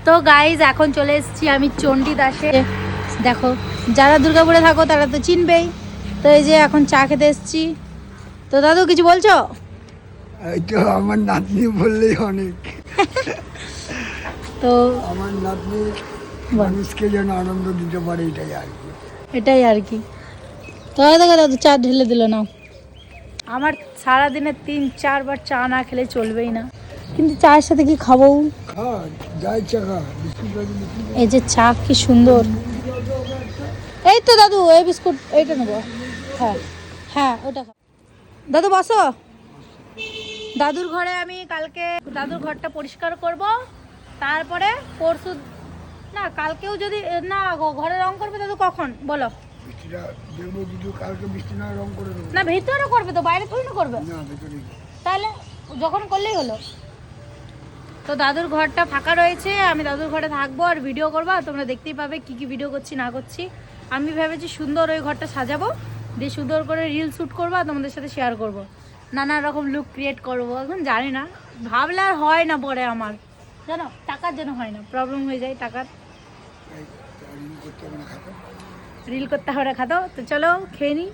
তো গাইজ এখন চলে এসেছি আমি চণ্ডীদাসে। দেখো যারা দুর্গাপুরে থাকো তারা তো চিনবেই। তো এই যে এখন চা খেতে এসেছি। তো দাদু কিছু বলছো? এই তো আমার নাতনি বললেই অনেক। তো আমার নাতনি মানুষকে যেন আনন্দ দিতে পারে এটাই আর কি। এটাই আর কি। তো দেখো দাদু চা ঢেলে দিল না। আমার সারাদিনে 3-4 বার চা না খেলে চলবেই না, কিন্তু চায়ের সাথে কি খাবো? খা, যা ইচ্ছা খা, বিস্কুট আছে বিস্কুট এই যে চা কি সুন্দর। এই তো দাদু এই বিস্কুট এইটা নেবো। হ্যাঁ হ্যাঁ ওটা খাও। দাদু বসো। দাদুর ঘরে আমি কালকে দাদুর ঘরটা পরিষ্কার করব, তারপরে পরশু না কালকেও যদি না ঘরে রং করবে দাদু কখন বলো? বৃষ্টিটা দেখবো যদি কালকে বৃষ্টি না রং করে দেবো। না ভেতরে করবে তো, বাইরে থোড়ি না করবে। না ভেতরে তাহলে যখন করলেই হলো। তো দাদুর ঘরটা ফাঁকা রয়েছে, আমি দাদুর ঘরে থাকবো আর ভিডিও করবো, আর তোমরা দেখতেই পাবে কি কি ভিডিও করছি না করছি। আমি ভেবেছি সুন্দর ওই ঘরটা সাজাবো, দিয়ে সুন্দর করে রিল শ্যুট করবো আর তোমাদের সাথে শেয়ার করবো, নানা রকম লুক ক্রিয়েট করবো। এখন জানি না, ভাবলে আর হয় না পরে আমার, জানো টাকার জন্য হয় না, প্রবলেম হয়ে যায় টাকার। রিল করতে হবে না খাতা। রিল করতে হবে না খাতো। তো চলো খেয়ে নিই।